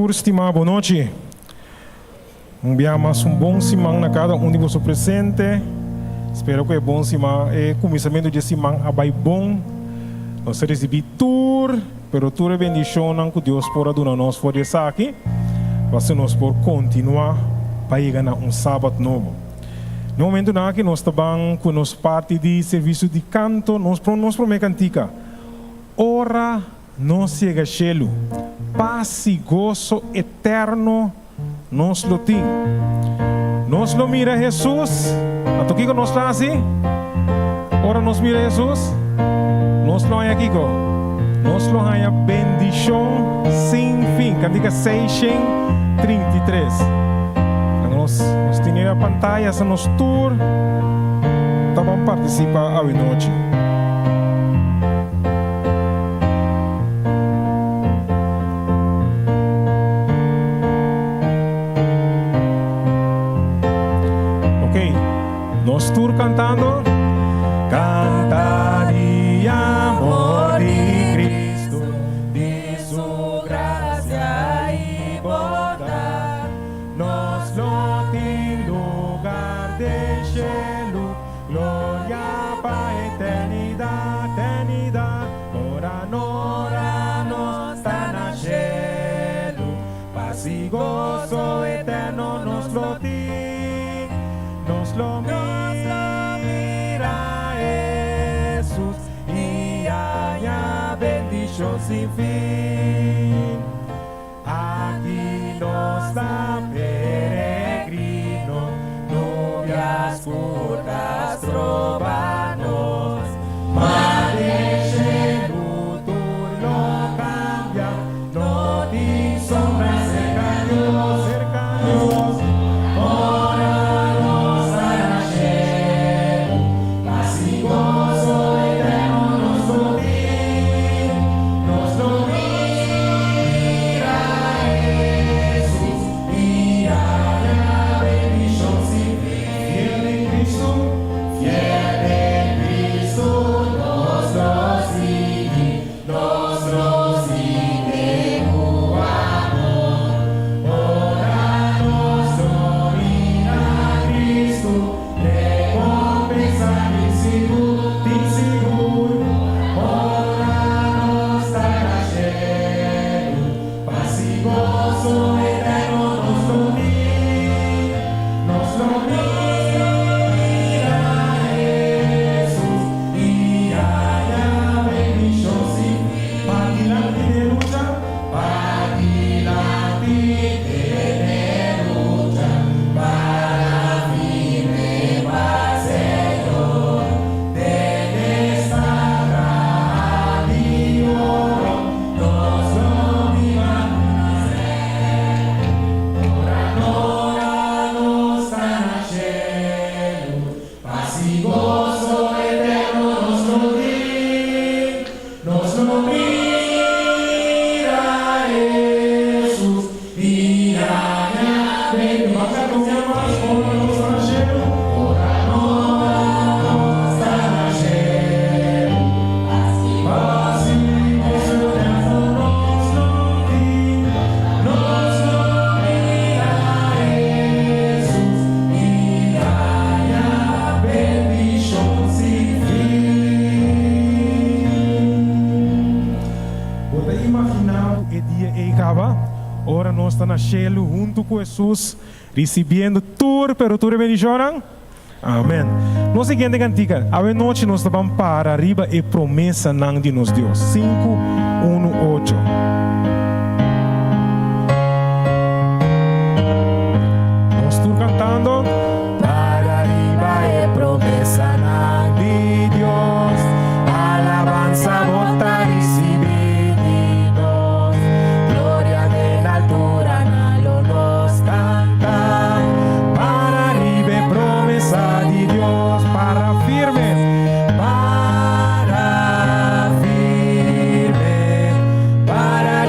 Senhor, estimado, boa noite. Mais bom semana na cada de vocês presente. Espero que é bom semana. Começamento de semana vai bom. Nós recebemos tudo, pero tudo é bendição que Deus pode dar nós por isso aqui. Para nós por continuar para chegar a sábado novo. No momento que nós estamos com nossa parte de serviço de canto, nós prometemos cantica. Ora não chega a cielo. Paz e gozo eterno nos lo tem. Nos lo mira Jesus. A tu Kiko nos está assim? Ora nos mira Jesus. Nos lo hay aqui. Nos lo hay a bendição sem fim. Cantica 633. Nós temos a pantalla, nos tour. Vamos participar hoje noite. Nós tour cantando. Canta de amor de Cristo, de su gracia y bondad. Nos lo tem lugar de cielo, gloria para eternidad, eternidad. Ora nos está na cielo, paz y gozo eterno nos lo tem, nos lo mira Jesus y haya bendición sin fin. Aquí nos da peregrino, novias curtas trovanos, madre lutur lo cambia, no di sombras cercanos, cercanos. Cielo junto com Jesus, recebendo tudo, pero tudo bendição. Amém. Nós seguinte cantica, a noite nós vamos para arriba e promessa não de nos Deus. 5, 1, 8. Nós estamos cantando. Para arriba e promessa não de Deus. Alabanza volta recibir de nós. Glória de la altura. Para arriba promesa de Dios, para firme, para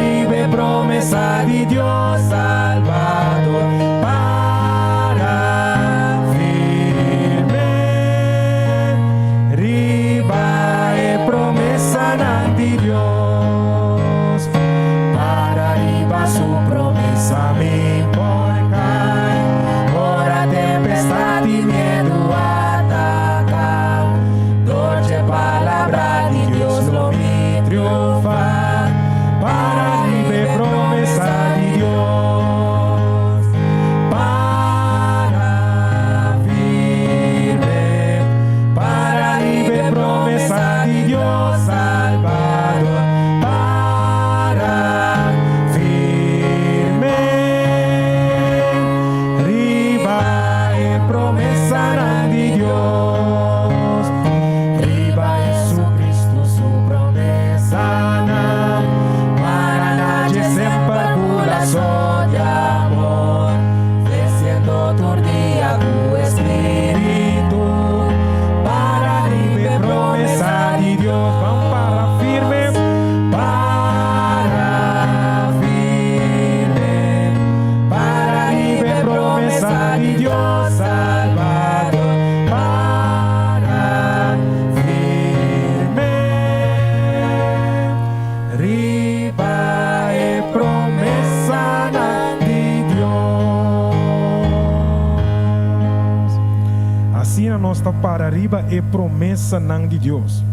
é promessa não de Deus.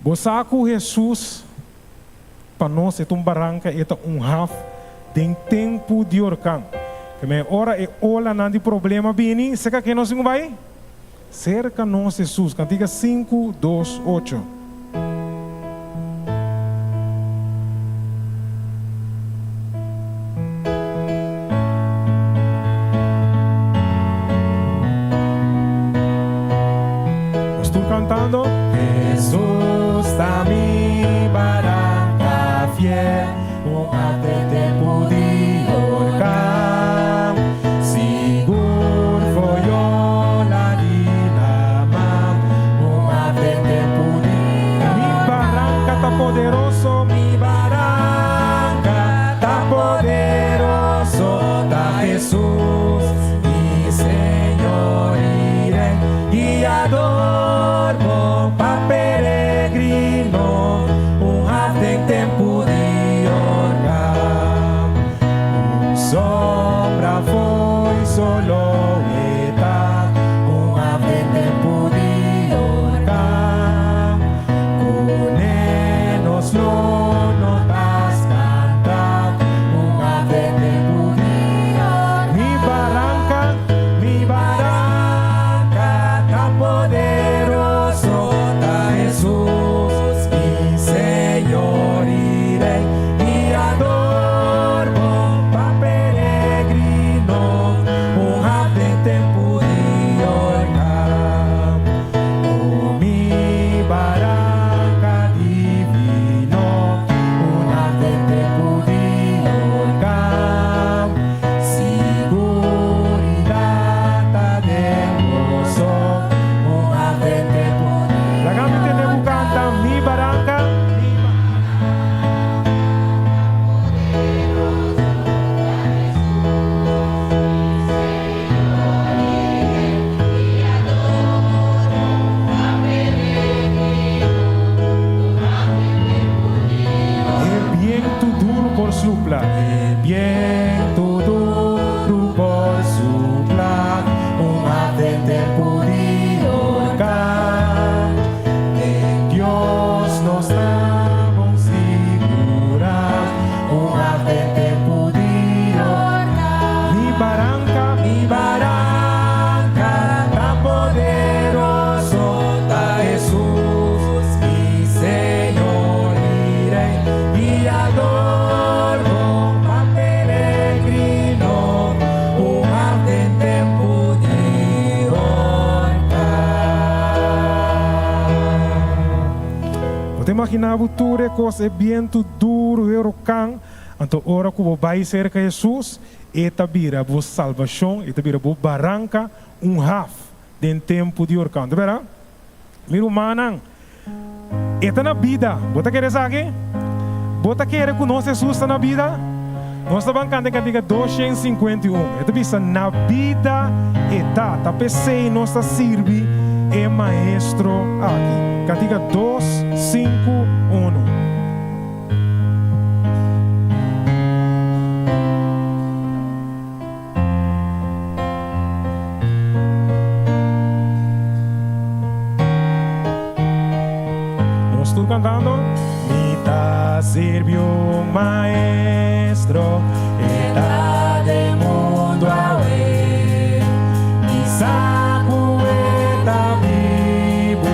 Você com Jesus, para nós, é barranca, é raf, tem tempo de orcan. Que me ora é olha não de problema, bem, será que nós não vai? Cerca nós, Jesus, Cantiga 5, 2, 8. Estou cantando. Jesus está mi barranca fiel, tempo de orcar. Seguro foi olha de la mão, tempo de mi barranca tá poderoso, mi barranca tá poderoso, tá Jesus, mi Senhor irei e adoro pa peregrino, tem tempo de orcar. Sombra foi solo eta, tem tempo de orcar. Cunenos lo notas cantar, tem tempo de orcar. Mi barranca, tá poderoso, tá Jesus, mi Senhor irei e adoro pa peregrino, tem tempo de orcar. Oh, mi barranca divino, tem tempo de orcar. Seguridade de gozo, tem tempo de orcar. La gente deve cantar mi barranca. El viento duro por soplar, el viento duro por soplar, tem tempo de orcar. En Dios nos estamos seguras, tem tempo de orcar. Mi barranca, tan poderoso, tá Jesus, mi Senhor irei e adoro pa peregrino, tem tempo de orcar. Você imaginar o tudo coisa viento duro e orcan, então ora que você vai cerca de Jesus, eta vira a salvação, eta vira a barranca, raf de tempo de orcan, tá vendo? Mira humana, eta na vida, você quer saber? Você quer conhecer Jesus na vida? Nós estamos cantando Cantiga 251. Eta bisa na vida eta, tá pensei nós serve é maestro aqui. Cantiga 251. Nós estamos cantando. Mita sirvió maestro, eta de mundo a ver, Isacu eta vivo,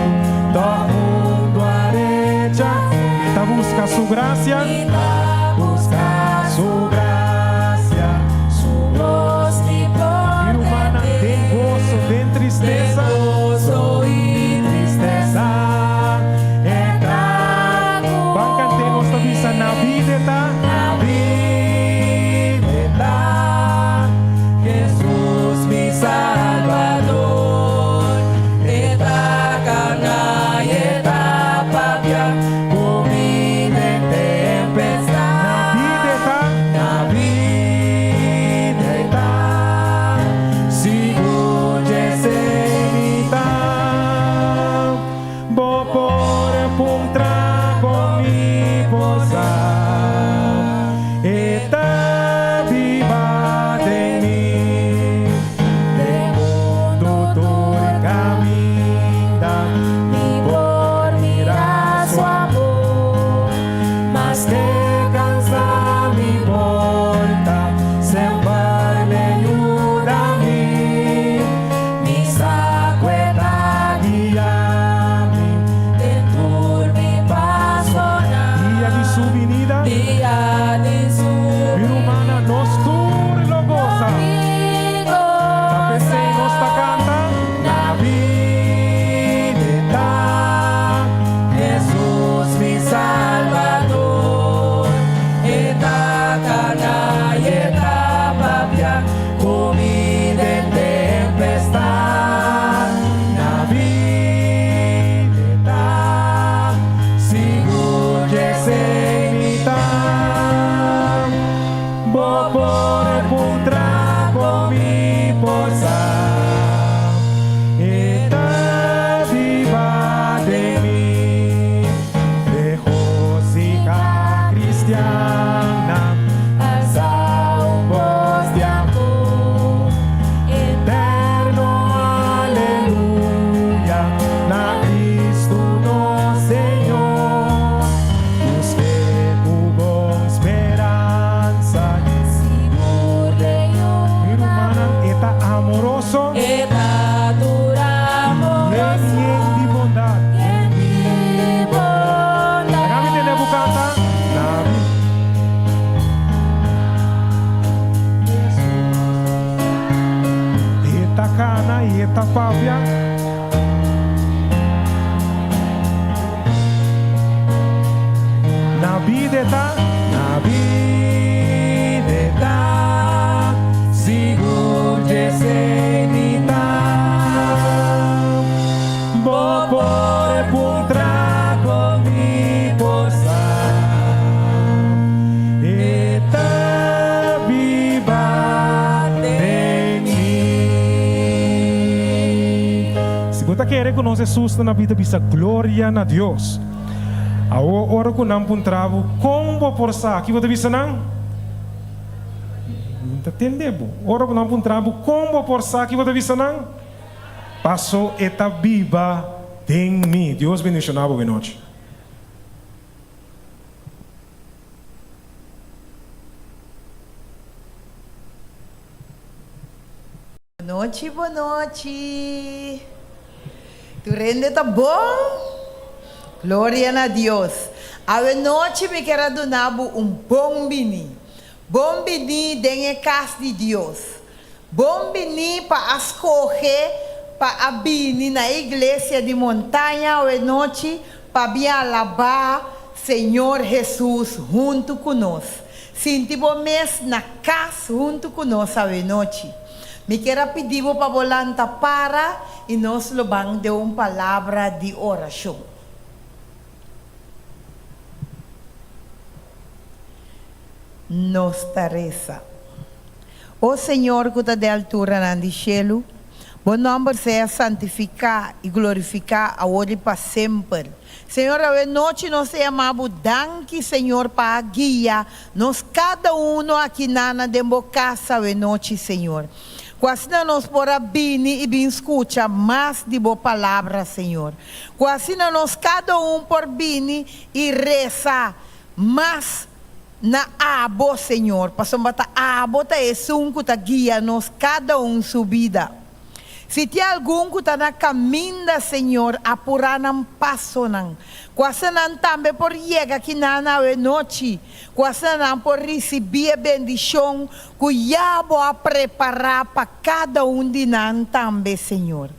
todo mundo arecha, eta busca su gracia, busca su gracia, su voz y gloria. Mira humana, tem gozo, tem tristeza, gozo y tristeza. Na vida está, Jesus mi Salvador, eta cana y eta papia, humilde tempestad. bo por pun trago mi posa. Eta viva de mim. Se você quer reconhecer Jesus na vida, bisa glória na Deus. A hora que não pun trago, como por sa, que você bisa não? Entendeu? Ora que não pun trago, como por sa, que você bisa não? Passou eta viva em mim. Deus bendicionava boa noite. Boa noite, boa noite. Tu rende tá bom? Glória a Deus. A noite me quero donar bom bini. Bom bini dentro casa de Deus. Bom bini para escolher para abrir na igreja de montanha a noite para vir alabar Senhor Jesus junto conosco. Sentimos mês na casa junto conosco a noite. Me quero pedir para volanta para e nós vamos de uma palavra de oração. Nossa reza. O Senhor que está de altura no cielo, bom nome seja santificado e glorificado agora e para sempre. Senhor, a noite nós chamamos danke, Senhor, para guia nós cada aqui na casa a noite, Senhor. Quase nós por abrir e bem escuta mais de boa palavra, Senhor. Quase nós cada por vir e rezar mais na abo, Senhor. Passam bata abo tá que tá guia nós cada sua vida. Se tem algum que está na caminho, Senhor, apurar não passo não. Quase não também por chegar aqui na noite, quase não por receber a bendição que já vou preparar para cada de nós também, Senhor.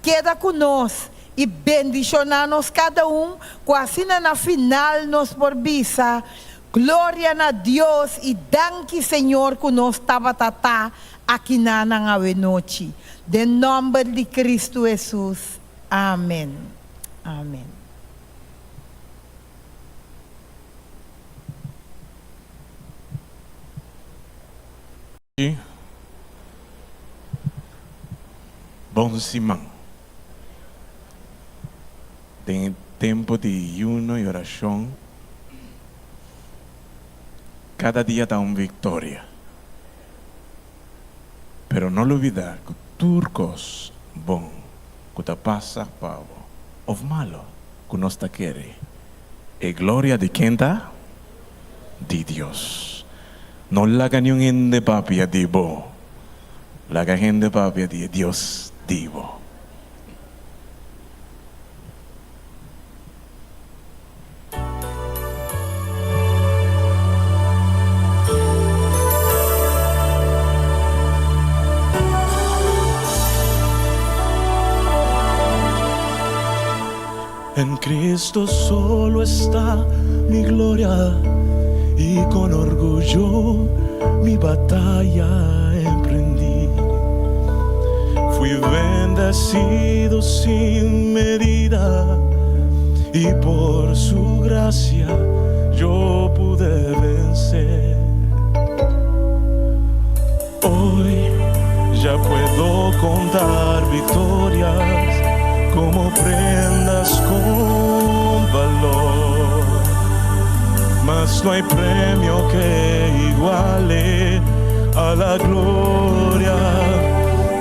Queda conosco e bendicionar-nos cada quase na final nos por visa. Glória a Deus e danke, Senhor, que nós estava aqui na noite. De nome de Cristo Jesus. Amém. Amém. Bom Simão. Tem tempo de ayuno e oração. Cada dia dá uma vitória. Pero não olvidar que turcos bom que te passa pavo of malo que nos te quiere. E glória de quem tá? De Deus. Não la ganham de papia de bo. La ganham de papia de Deus divo. En Cristo solo está mi gloria y con orgullo mi batalla emprendí. Fui bendecido sin medida y por su gracia yo pude vencer. Hoy ya puedo contar victorias como prendas con valor, mas no hay premio que iguale a la gloria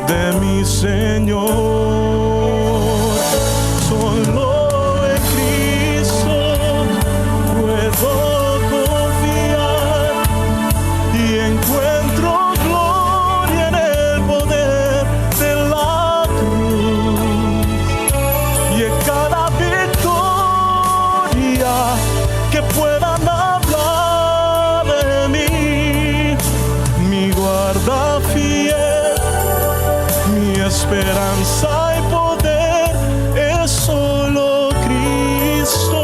de mi Señor. Solo en Cristo puedo confiar y encuentro gloria en el poder de la cruz. Y en cada victoria que puedan hablar de mí, mi guarda fiel, mi esperanza y poder es solo Cristo.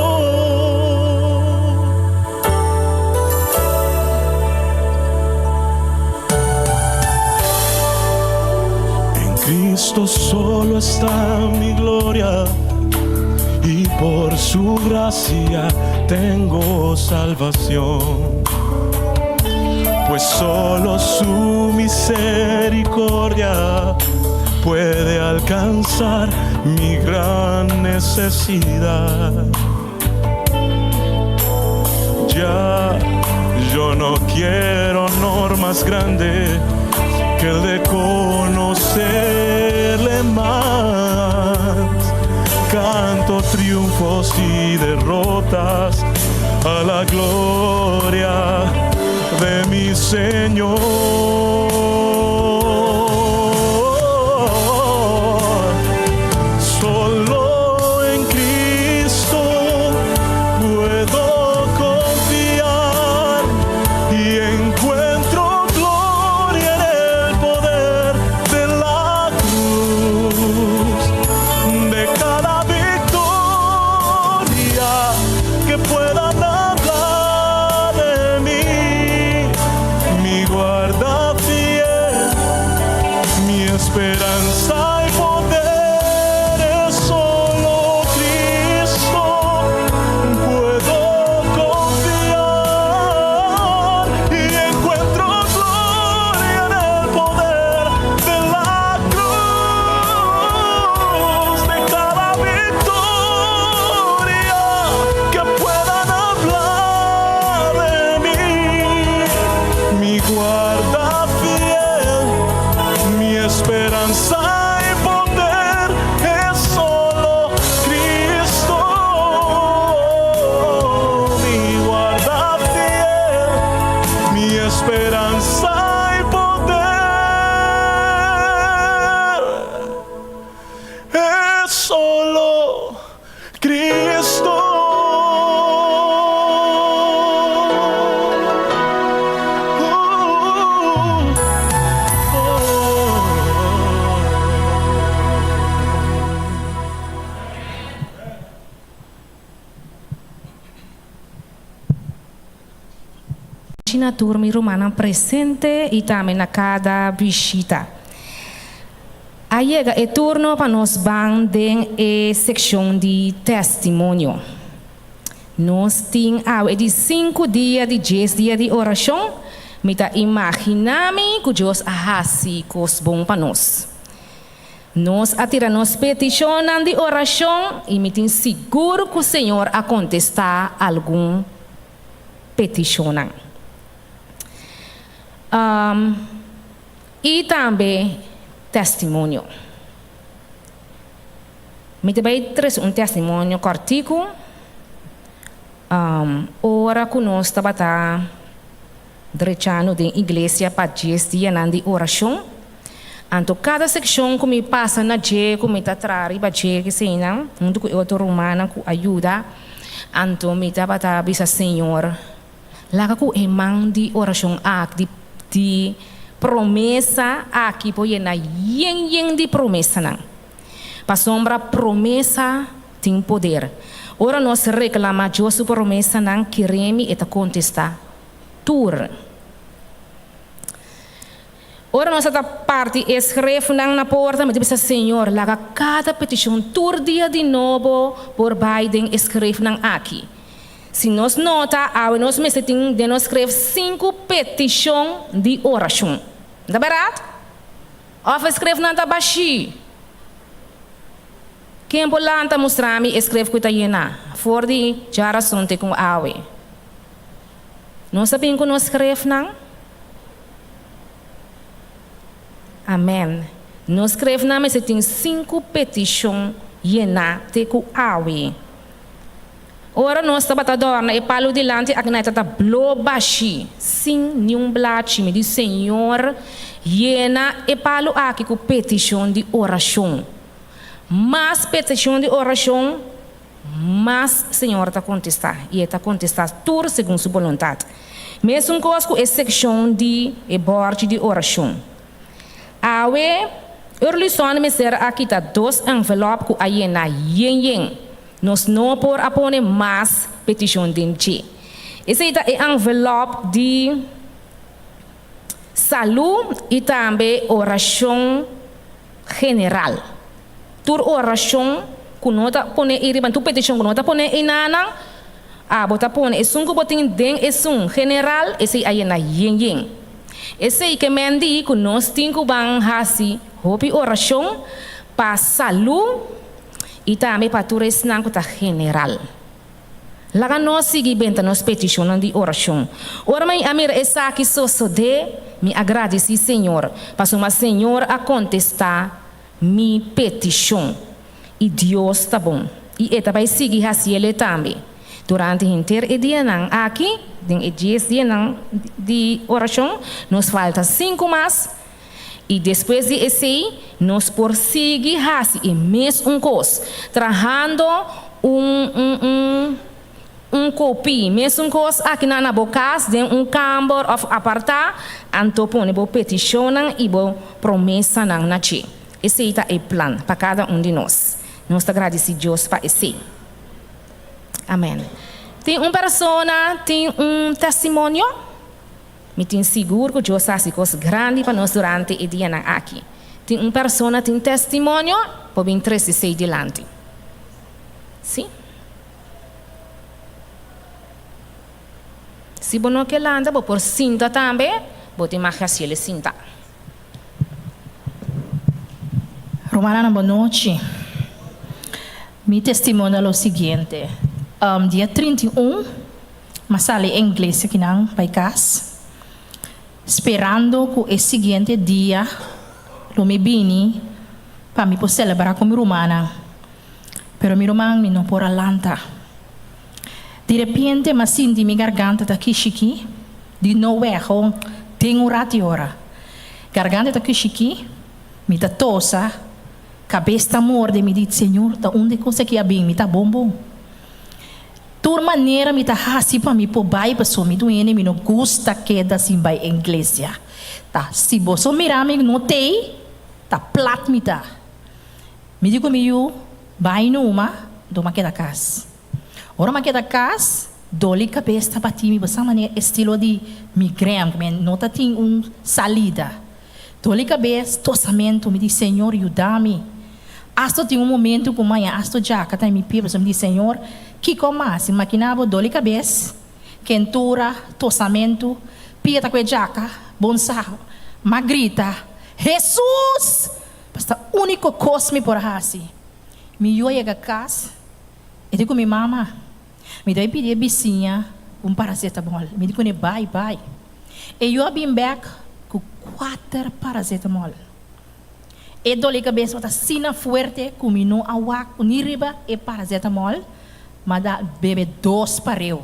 En Cristo solo está mi gloria. por su gracia tengo salvación, pues solo su misericordia puede alcanzar mi gran necesidad. Ya yo no quiero honor más grande que el de conocerle más. Canto triunfos y derrotas a la gloria de mi Señor. Solo en Cristo puedo confiar y encuentro gloria en el poder de la cruz, de cada victoria que puedan hablar de mí. Mi guarda fiel, mi esperanza y poder es solo Cristo. Puedo confiar y encuentro gloria en el poder de la cruz, de cada victoria que puedan hablar de mí. Mi guarda fiel, mi esperanza y poder es solo Cristo. Mi guarda fiel, mi esperanza y poder es solo Cristo. Na turma romana presente e também na cada visita. Aí é turno para nós bandem a seção de testemunho. Nós temos de 5 dias, de 10 dias de oração, mas imaginamos que Deus arrasi coisas bom para nós. Nós atiramos petição de oração e me tem seguro que o Senhor a contestar algum petição. E também testemunho. Me também traz testemunho cortico. Ora que nós estamos direitando da igreja para 10 dias de oração. Então, cada secção que me passa na dia, que me está trazendo para dia que sei não, muito que outro romana que ajuda. Então, me está para bisa Senhor. Lá que é mão de oração de promessa aqui põe na yen de promessa não. Para sombra promessa tem poder. Ora nós reclama Deus promessa não queremos eta contestar tur. Ora nós esta parte escreve na porta, mas diz Senhor, lá cada petição tur dia de novo por Biden escreve aqui. Se nós nota, nós mesmo de nós escrever 5 petições de oração. Não é verdade? Ou escreve na tabaxi. Quem por lá está mostrando, escreve que está llena. For de geração te com awe. Não sabem que nós escreve não? Amém. Nós escreve na mesa tem 5 petições llena te com awe. Ora nós estamos adorando e palo delante a que nós estamos blow baixi, sem nenhum blate, me diz Senhor, llena e palo aqui com petição de oração. Mas petição de oração, mas Senhor está contestar e está contestar tudo segundo sua vontade. Mesmo coisa com a secção de borte de oração. Awe, eu lhe sono me ser aqui tá 2 envelopes com a llena yen. Nós não por apone mais petição de gente. Esse é o envelope de saúde e também oração general. Tur oração kunota pone iriban tu petition kunota pone inanang bota pone esungu botin den esung general esse ayena yin esse que mendi kunos tinku bang hasi hopi oração pa salu e também para tu resnan kuta general. Laga nós seguir benta nos petition de oração. Ora mãe amir essa que sou de me agradeci Senhor, para uma Senhor a contestar mi petition. E Deus tá bom. E eta vai seguir assim ele também. Durante o inteiro dia não aqui, den 10 dias não de oração, nos falta 5 mais. E depois de esse, nós por seguir assim e mesmo coisa, trabalhando copy, mesmo coisa aqui na boca, de campo of apartar, antopone bo petition e bo promessa na chi. Esse é o plano para cada de nós. Nós agradecemos a Deus para esse. Amém. Tem uma pessoa, tem testemunho. Me tem seguro que Deus faz coisas grandes para nós durante o dia aqui. Tem uma pessoa, tem testemunho, para vir 36 delante. Sim? Se você não quer andar, você por cinta também, você vai fazer ele cinta. Romana, boa noite. Mi testemunho é o seguinte. Dia 31, mas sale em inglês aqui não, vai casa. Esperando que o seguinte dia, eu me vini para me poder celebrar com minha romana. Pero minha romana não por alanta. De repente, mas senti minha garganta daqui chiqui, de novo erro, tem rato hora. Garganta daqui chiqui, me tá tosa, cabeça morde, me diz, Senhor, da onde coisa que é bem, me tá bom. Tur maneira me tá assim para me pôr bai pessoa me doene me não gosta que da assim bai igreja. Tá, se você mirar me notei, tá plat me tá. Me digo meio bai numa, do ma que da casa. Ora ma que da casa, dole cabeça para ti me basta maneira estilo de migrante, me nota tem salida. Dole cabeça, tossamento, me diz Senhor, ajuda-me. Hasta tem momento que amanhã, hasta já, que tá me pede, me diz Senhor, que comas, maquinava dor cabeça, quentura, tossamento, pia com a jaca, bonsal, magrita, Jesus! Basta único cosme por assim. Me eu ia a casa, e digo minha mama, me dá pedir a vizinha paracetamol, me digo ne bye. E eu vim back com 4 paracetamol. E dor de cabeça está sina forte, cominou água, uniriba e paracetamol. Mas dá bebe 2 para eu.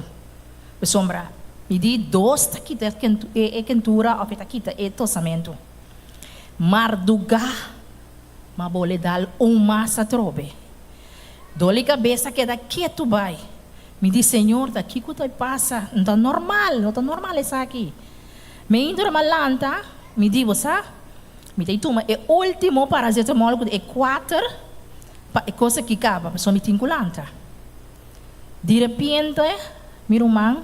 Sombra, me di 2 taquita e quentura ou taquita e tossamento. Marduga, mas bole dar massa trobe. Dole cabeça que daqui tu vai. Me diz Senhor, daqui que tu passa, não tá normal isso aqui. Me entra malanta, me diz você, me dei tuma e último paracetamol é 4 para coisa que acaba, mas só me tinculanta. De repente, meu irmão,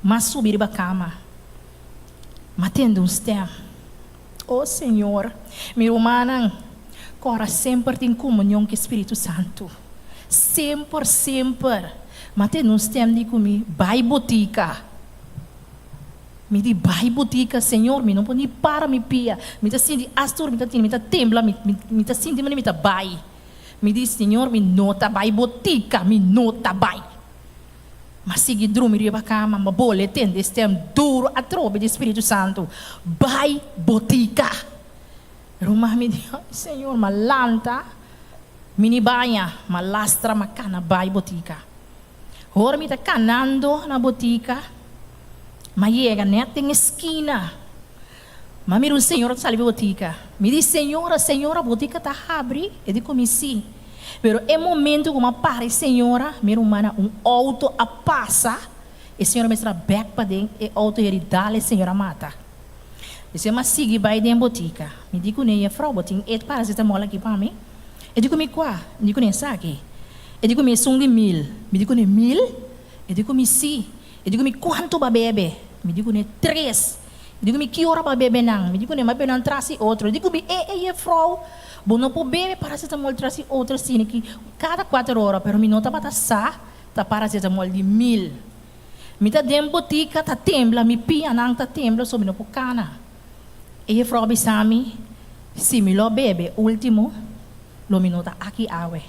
mas subir para a cama, matando stem. Oh Senhor, meu irmão, agora sempre tem comunhão com o Espírito Santo. Sempre. Matando stem de comigo, vai botica. Me diz, vai botica, Senhor, me não pode para me pia. Me tá sentindo astur, me tá tembla, me tá sentindo, me tá vai. Me diz, Senhor, me nota vai botica, me nota vai. Mas sigue dormir para cama, mas bole tende este duro a trobe do Espírito Santo. Vai botica. Roma me diz, Senhor, malanta, mini banha, malastra macana, vai botica. Ora me tá canando na botica, mas chega net em esquina. Mas mira o Senhor salve botica. Me diz, Senhor, a botica tá abre, e digo me sim. Pero é momento que uma pare, Senhora, minha irmã, auto a passa, e Senhora me traz back para dentro, e auto ele dá, Senhora mata. E se eu sigo vai dentro da botica, me digo nem a frau, botinho, e paracetamol aqui para mim. E digo me qua, me digo nem saque. E digo me sung de 1000, me digo nem 1000, e digo me sim, e digo me quanto ba bebe, me digo nem 3. Digo-me, que hora para beber não? Me digo, mas beber não traz outro. Digo-me, vrouw, bom não pode beber paracetamol traz outro, assim, que cada 4 horas, pero me não tá para sa, tá paracetamol de 1000. Me tá dentro botica, tá tembla, me pia não tá tembla, só me não pode cana. Vrouw bisami, se me lo bebe, último, lo me não tá aqui awe.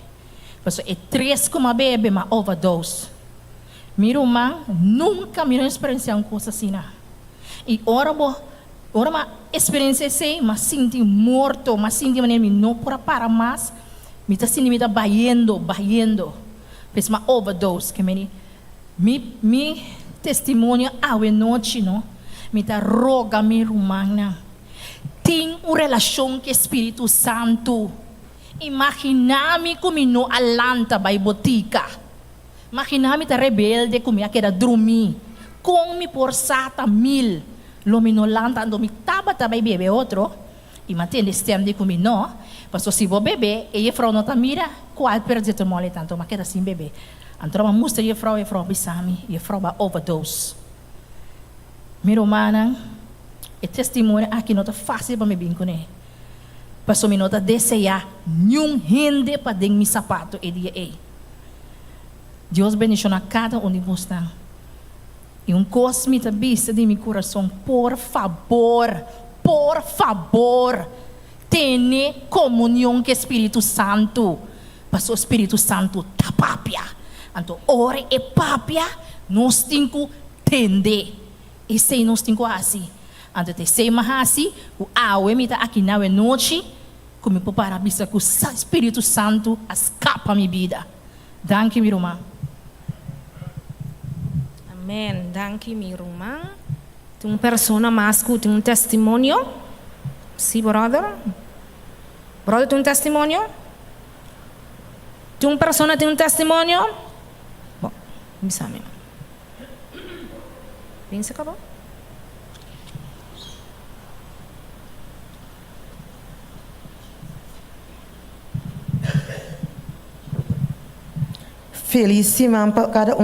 Mas é 3 como bebe, mas overdose. Miro man, nunca me experiência uma coisa assim. E ora ma experiência sei, mas sinto morto, mas sinto maneira me não para mais, me tá sentindo me tá baiendo, mas uma overdose que me testemunho awe noite, não, me tá roga me rumana, tem uma relação com o Espírito Santo, imagina-me como não alanta vai botica, imagina-me tá rebelde como ia querer dormir, com me por sata 1000, lo me não lanta, ando me taba vai beber outro, e mantém esse tempo de comer não, mas se vou beber, e a frau não tá mira, qual perde o mole tanto, mas queda assim beber. Então, a mostra e a frau bisami, e a frau vai overdose. Miro mana, e testemunho aqui não tá fácil para me bem com ele. Passou me nota desejar, nenhum rende para dentro meu sapato e dia ei. Deus bendicionar cada um de vocês. E coisa me vista de meu coração, por favor, tenha comunhão com o Espírito Santo. Para o Espírito Santo tá papia. Então, ora e papia, nós temos que tender. E se nós temos que assim. Então, te sei mais assim, o awe me tá aqui na noite, como eu para vista que o Espírito Santo escapa minha vida. Danke, minha irmã. Amém. Danke, minha irmã. Tem uma pessoa mais que tem testemunho? Sim, brother? Brother, tem testemunho? Tem uma pessoa que tem testemunho? Bom, me sabe. Pensa, acabou? Feliz semana para cada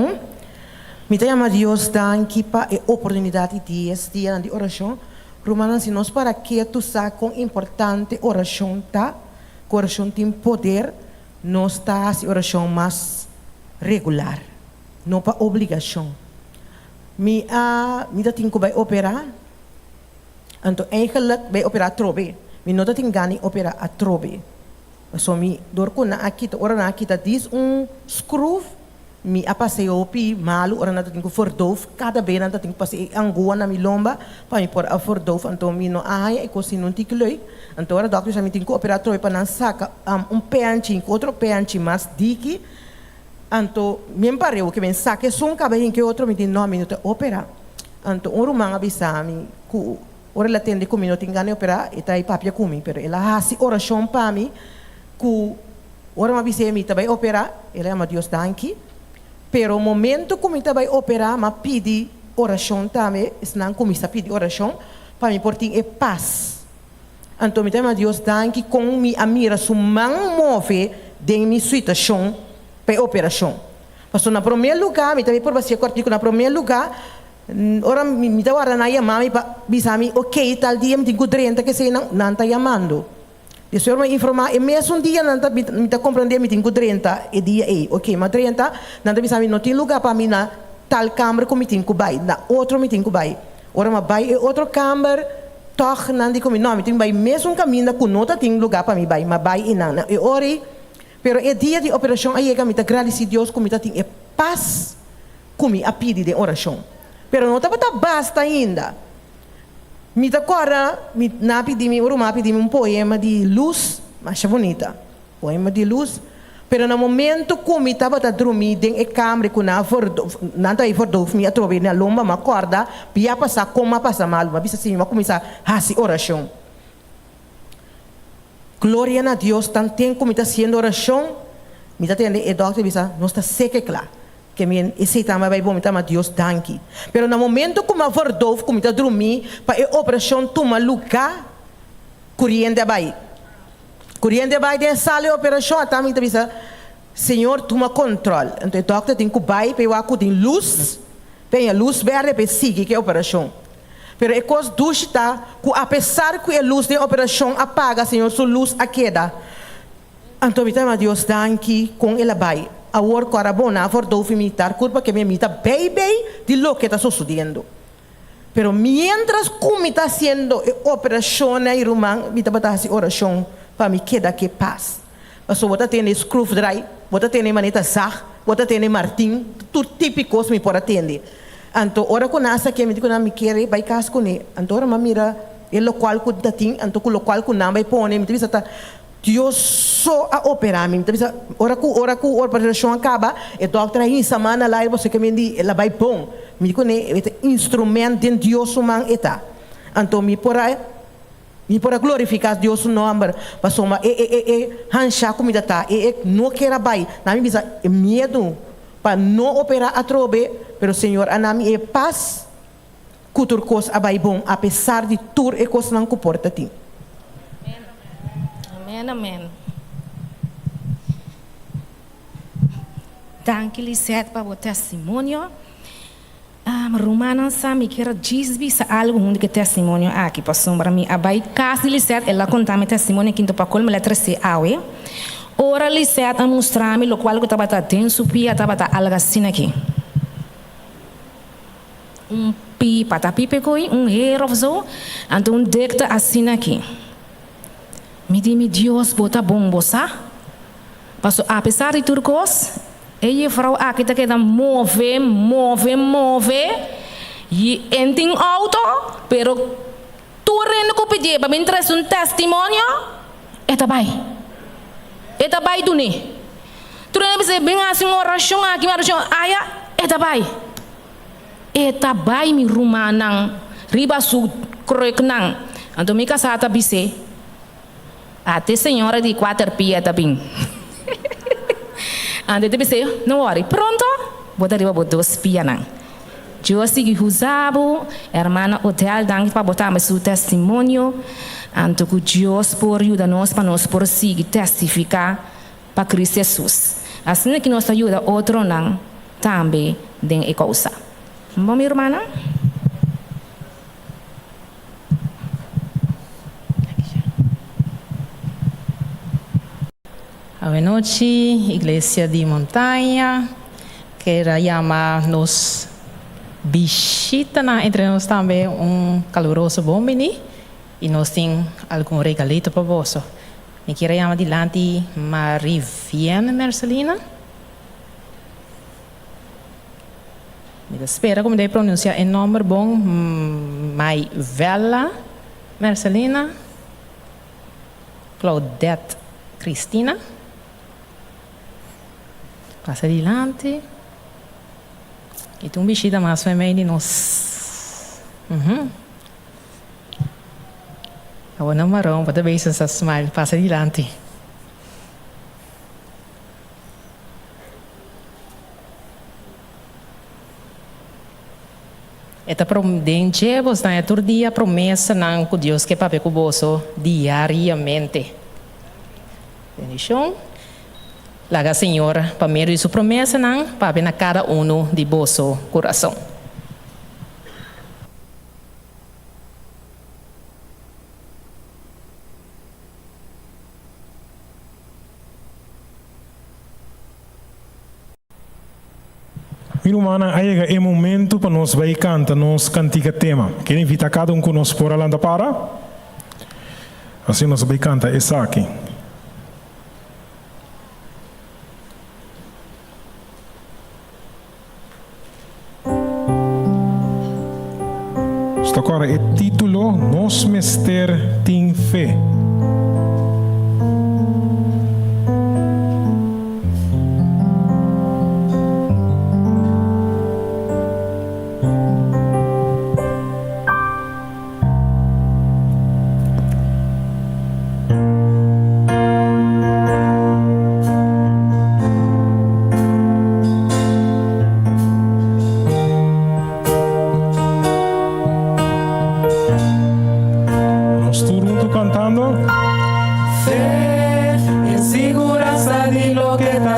Me chama Deus danke para a oportunidade de dia de oração. Romanos se nós para que tu sabe quão importante oração tá, que oração tem poder, nós está a oração mais regular, não para obrigação. Me dat tenho que vai operar, então eigenlijk vai operar trobe. Me não tem gani operar a trobe. So mi dor ko na akita ora na akita dis screw mi apasei opi malu ora na tinko fordoof cada bena na tinko pasei angua na mi lomba pa mi por a fordoof anto mi no ai e così non ti klui anto ora doctor sa mi tinko operator pa nan saka peanchi outro peanchi mas diki anto mi pareu que men sake son cabe que outro mi tin no minuto opera anto ora manga bisami ku ora la tende ku mi no tingane opera e tai papia kumi pero ela hasi ora shon pa mi que ora ma bise mi tabai opera ele ama Deus danke pero o momento que mi tabai opera ma pedi oração também senão como está pedi oração para me porting e paz então mi tabai Deus danke com mi amira sumang move de mi situação para operação passo na primeiro lugar mi tabai por bacia cortico na primeiro lugar ora mi tabai na ia mami pa bisami ok tal dia mi tenho 30 que sei não tá chamando. E se eu me informar, e mesmo dia não está compreendendo, me tenho 30 e dia ok, mas 30 não está não tem lugar para mim na tal câmara como me tenho que vai, na outro me tenho que vai. Ora mas vai outro câmara, toch não digo não, me tenho vai mesmo caminho com não tem lugar para mim vai, mas vai e não. E ori, pero é dia de operação aí que me está agradecer Deus como me tem é paz, como a pedir de oração. Pero não está basta ainda. Me agora, na pedimos um poema de luz, mas é bonita, poema de luz. Pero no momento que me estava a dormir dentro da câmara, que não está fordoof, me atrove na lomba, me acorda, pia passar como passa mal, mas assim, me começar a fazer oração. Glória a Deus, tanto tempo que está fazendo oração, me está tendo e doctor bisa, não está seca claro. Que me esse também vai bom, me Deus danke. Pero no momento que me fordoof, que me está dormir, para a operação toma lugar, corrente vai. Corrente vai de sala de operação, até me bisa, Senhor, toma controle. Então o doctor tem que vai, para eu tem luz, tem a luz verde, para seguir que a operação. Pero é coisa dusta, que apesar que a luz da operação apaga, Senhor, sua luz a queda. Então, me chama Deus, danke com ela vai. A hora que era boa, for do militar, culpa que me mita bem de lo que está sucedendo. Pero mientras que me está haciendo operação na irmã, me está fazendo oração para me quedar que paz. Mas você tem screwdriver, você tem maneta zag, você tem martim, tudo típicos me pode atender. Então, ora com nasa que me digo na me querer, vai casa com ele. Então, ora mira, o local que está tem, então o local que não vai pôr, me diz tá Deus só a operar, me diz ora que a operação acaba, e doutora aí semana lá você que me diz, ela vai bom. Me digo né, instrumento de Deus humano eta. Então, me por glorificar Deus o nome, mas soma hansha comida tá, não queira vai, na me diz medo para não operar a trobe, pero Senhor, anami é paz, cultura coisa abai bom, apesar de tudo é coisa não comporta ti. Amen, amen. Danke, Lisette, para o testemunho. Romana sa me quer dizer se algo onde que testemunho aqui passou para mim. Abai casa de Lisette, ela conta me testemunho quinto para colme letra C awe. Ora Lisette a mostrar-me o qual que estava tenso, pia estava algo assim aqui. Pipa, tá pipa coi, hair of zo, então dekta assim aqui. Me diz, Deus, bota bom, bossa. Passo, apesar de tudo coisa, ela frau aqui tá queda move, e enting auto, pero tu reno ko pedir, para me trazer testemunho, eta bai tu ni. Tu reno bisa bem assim oração aqui, oração, aya, eta bai mi rumah nang riba su kroek nang anto mi kasata bise ate senhora di 4 pia tabing ante te bise não worry pronto bota riba bot 2 pia nang jo sigi huzabu hermana hotel dang pa botar mais su testemunho anto ku Dios por ajuda nós para nós por seguir testificar para Cristo Jesus assim que nos ajuda outro nang também den e causa. Bom, minha irmã? Boa noite, Igreja de Montanha. Quero chamar-nos visita entre nós também caloroso bom menino e nós temos algum regalito para você. Me quero chamar dilante Marivienne Marcelina. Me espera como deve pronunciar o nome bom, Maivella Marcelina, Claudette Cristina. Passa adiante. E tu vestida mais feminina de nós. Agora não marrom, para ver se essa smile passa adiante. Esta promessa, você tem todo dia promessa não com Deus que papai com você diariamente. Entendeu? Laga Senhor, para meio de sua promessa não, papai na cada de vosso coração. Irmã, aí é o momento para nós vai cantar nos cantiga tema. Quero invitar cada um conosco por lá para. Assim nós vai cantar essa aqui. Esta agora é título Nos Mester Tem Fé.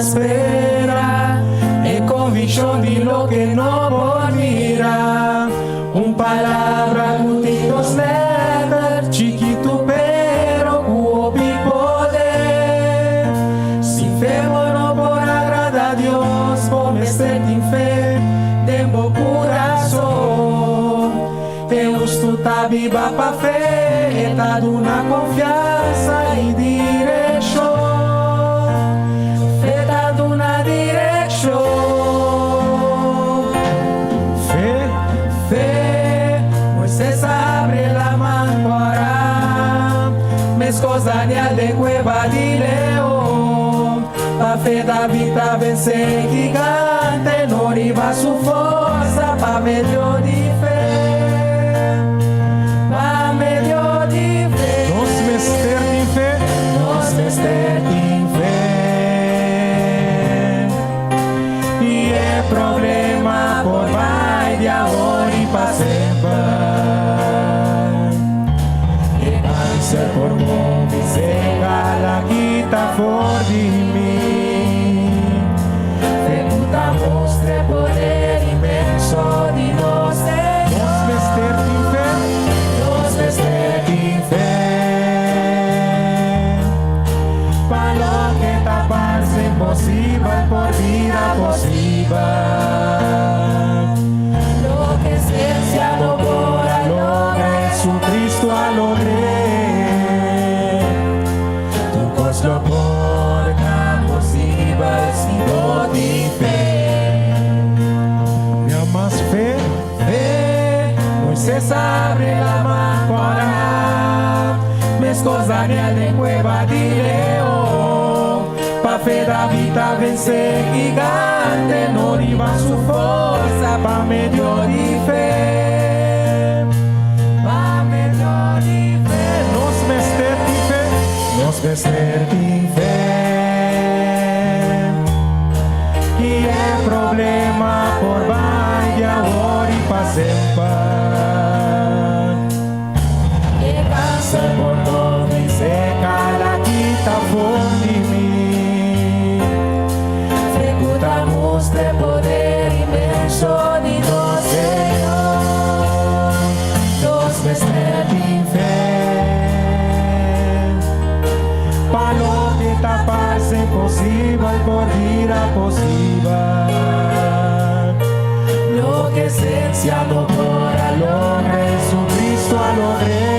Espera, e convicción de lo que no por mirar, palabra mestre em fé, de meu coração. Eu estou viva pra fé, tá na confiança e direção. Fé tá na direção. Fé, Moisés abre la mancora, mes cosas de cueva de leão. A fé da vida vencer gigante, não riba sua força, pa meio de fé. Pa meio de fé. Nos mester em fé. Nos mester em fé. E é problema por vai de agora e pa sempre. E câncer por mão, me cega la quita for de mim. Mostre poder imenso de nós, Nos mester em fé. nos mester em fé. Para lo que taparse impossível, por vida possível. Lo que ciencia no logra, Jesucristo a logré. tu cos lo porta possível, si no de fé. Más fe. Moisés abre la mancora, mes cosas de cueva de leão. Pa fé da vida vencer gigante, não riba sua força, pa meio de fé. Pa meio de fé. Nos mester em fé. Nos mester em fé. Que é problema por vai agora e pa sempre. E câncer por nome seca la quita for de mim. Frecuta mostre poder imenso de nós, Senhor. Nos mester em fé. Para lo que taparse impossível, por vida possível. Lo que esencia no podrá lograr, Jesucristo a logré.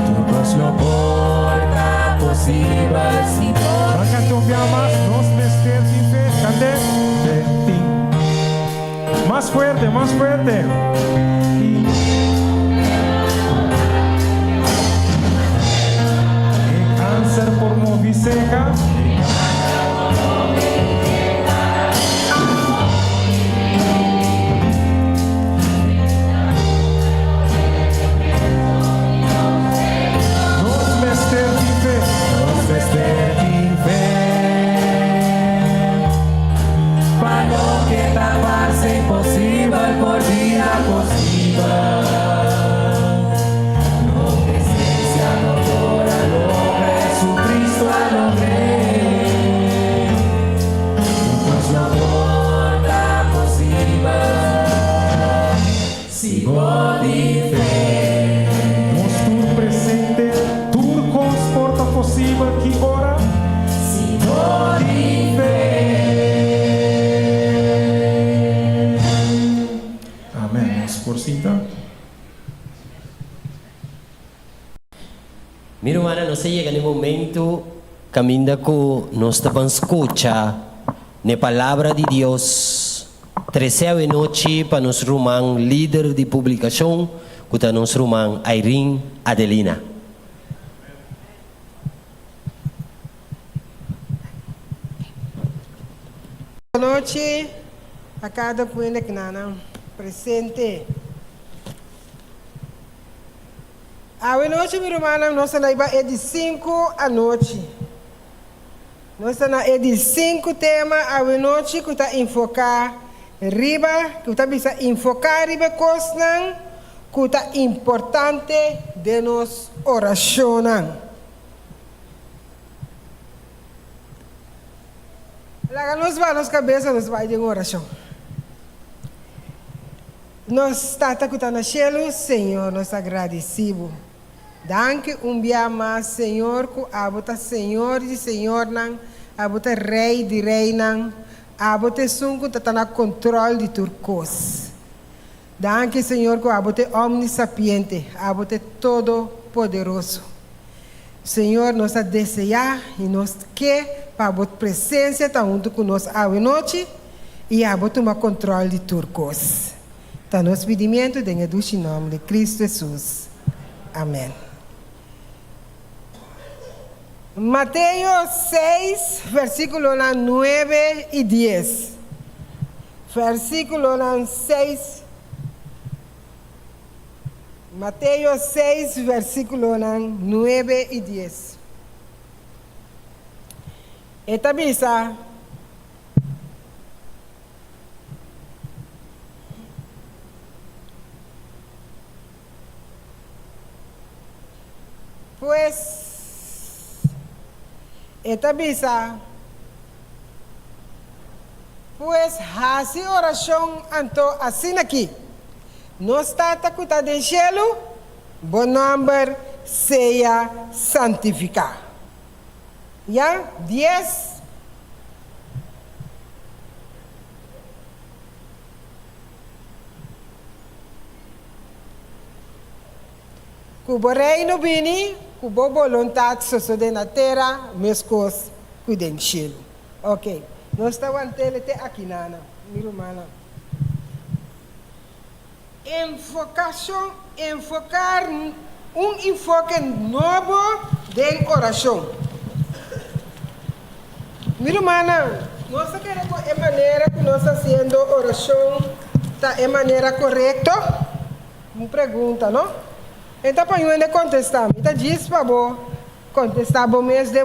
Todos lo porta possível, si por Van a cambiar más. Nos mester en fe. Cante. Más fuerte, más fuerte. Cáncer por movi seca. Nos mester en fe. nos mester em fé. Para lo que taparse impossível, por vida possível. Lo que esencia no podrá lograr, Jesucristo a logré. Pues lo porta possível, sigo de fé. Nos tur presente. Turcos porta possível que ora. Sigo de fé. Amém. Nos porcita. Miro mana não sei chega no momento caminha com nós estamos escuta na palavra de Deus 13 noite para nos rumang líder de publicação que está nos rumang Irene Adelina. Boa noite a cada puente que nana presente. A noite, minha irmã, nós estamos na de 5 à noite. Nós estamos na de 5 temas a noite que está enfocar riba, que está bisa enfocar riba coisas que está importante de nos oracionar. Lá nos vai nas cabeças, nos vai de oração. Nós estamos aqui no céu, Senhor, nós agradecemos. Danke dia mais, Senhor, que abota Senhor e Senhor, abote rei de reina, abote sunku tatana controle de turcos. Danke, Senhor, que abote omnisapiente, abote todo poderoso. Senhor, nós desejar e nós quer para a boa presença tá junto conosco à noite e a boa tomar controle de turcos. Tá nosso pedimento dentro do nome de Cristo Jesus. Amém. Mateus 6, versículo 9 e 10. Versículo 6. Mateus 6, versículo 9 e 10. Esta bisa pues hace oración anto assim aqui. Nós está cuidado do cielo, bom nome seja santificado. Já? 10. Cubo reino vini, cubo vontade sucede na terra, mescos cuidem do cielo. Ok. Nós estamos aqui, Nana, minha irmã. Enfocar enfoque novo de oração. Minha irmã, nós queremos a maneira que nós estamos fazendo oração, está de maneira correta? Uma pergunta, não? Então, para eu contestar, então diz para você, contestar para mês de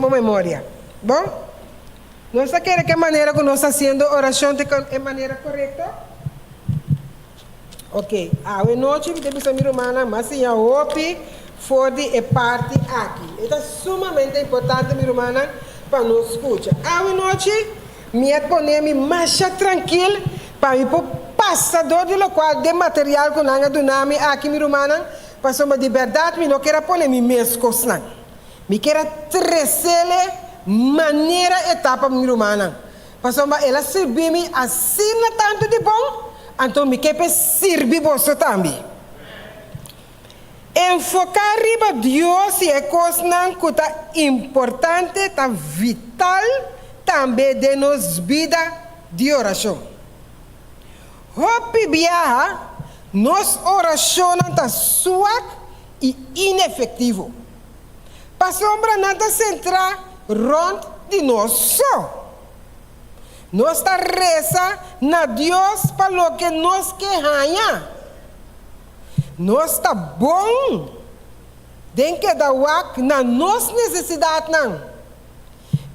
memória. Bom? Nós queremos que a maneira que nós estamos fazendo oração de maneira correta? Ok. A noite, minha irmã, mas se eu ouvi, for de parte aqui. É sumamente importante, minha irmã, para nos escutar. A noite, me põe mais tranquilo para ir para o passador de local de material que nós donamos aqui, minha irmã, para somos de verdade, eu não quero pôr minhas coisas. Eu quero trazer maneira etapa, minha irmã. Para somos ela servir-me assim tanto de bom, então eu quero servir você também. Enfocar riba Deus é coisa que é importante, é vital também de nossa vida de oração. Hope biaha, nossa oração está suave e inefetivo. Para sombra nada centrar rond de nós só. Nós está reza na Deus para o que nós queremos. Nós está bom, tem que dar o na nossa necessidade não.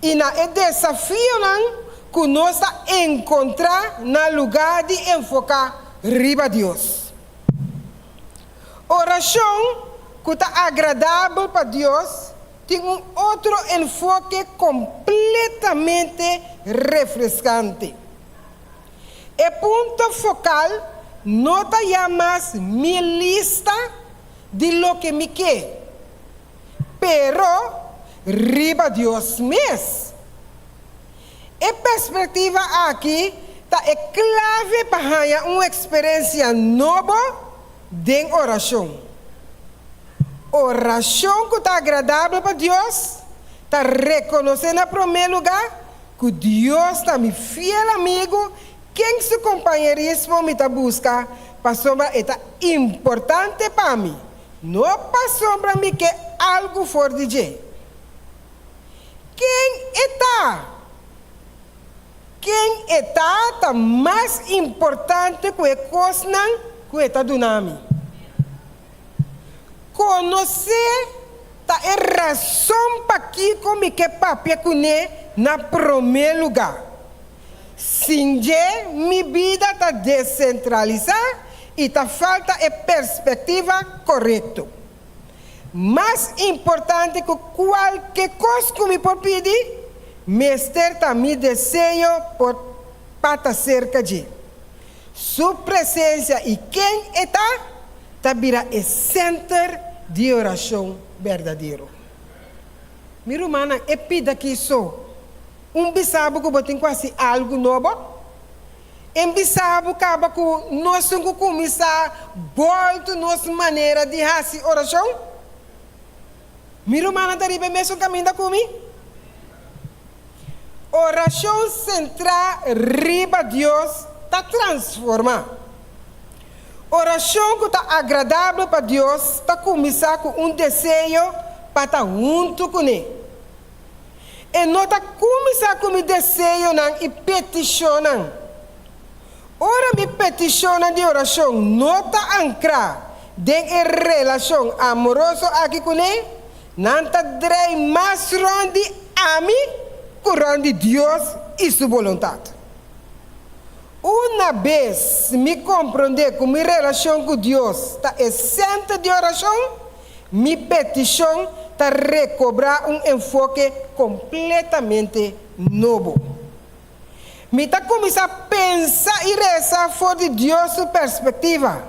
E na desafio não que nós está encontrar no lugar de enfocar riba Deus. Oração que está agradável para Deus tem outro enfoque completamente refrescante. E ponto focal nota ya más mi lista de lo que me quer, pero riba Dios mes. E perspectiva aqui tá é clave para uma experiência nova de oração. Oração que está agradável para Deus, está reconhecendo em primeiro lugar que Deus está meu fiel amigo. Quem seu companheirismo me está buscando, para sombra é importante para mim. Não para sombra me que algo fora de jeito. Quem está? Quem está mais importante que a coisa que está do nome. Conhecer é razão para que como que papel que na primeiro lugar. Sinje, minha vida está descentralizada e está falta de perspectiva correta. Mais importante que qualquer coisa que me pode pedir, mestre também desejo para estar cerca de. Sua presença e quem está vira o centro de oração verdadeiro. Miro mana e pida que sou. Bisabo que botem quase algo novo. Bisabo acaba com nós temos que começar volta nossa maneira de fazer oração. Miro mana dari mesmo caminho da comigo. Oração central riba Deus está transformar. Oração que está agradável para Deus está começar com desejo para estar junto com Ele. E não está começar com o desejo e petição. Ora me petição de oração não está ancrada em relação amorosa aqui com Ele. Não está drei mais ronde a mim de Deus e sua vontade. Uma vez me compreender que minha relação com Deus está essente de oração, minha petição está recobrar enfoque completamente novo. Me está começar a pensar e rezar fora de Deus sua perspectiva.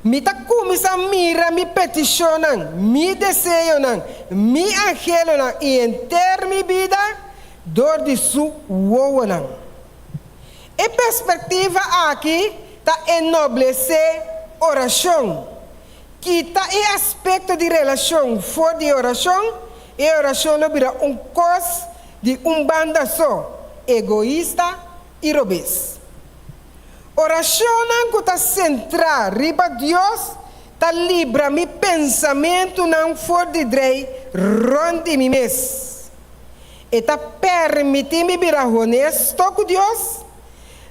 Me está começar a mirar minha petição, meu desejo, meu angelo e enter minha vida dor de sua woa. E perspectiva aqui está enobrecer oração. Que está em aspecto de relação fora de oração, e oração não vira coisa de banda só, egoísta e robês. Oração não está centrada riba Deus, está livre meu pensamento não fora de drei, ronde mim mesmo. E está permitindo-me virar honesto com Deus,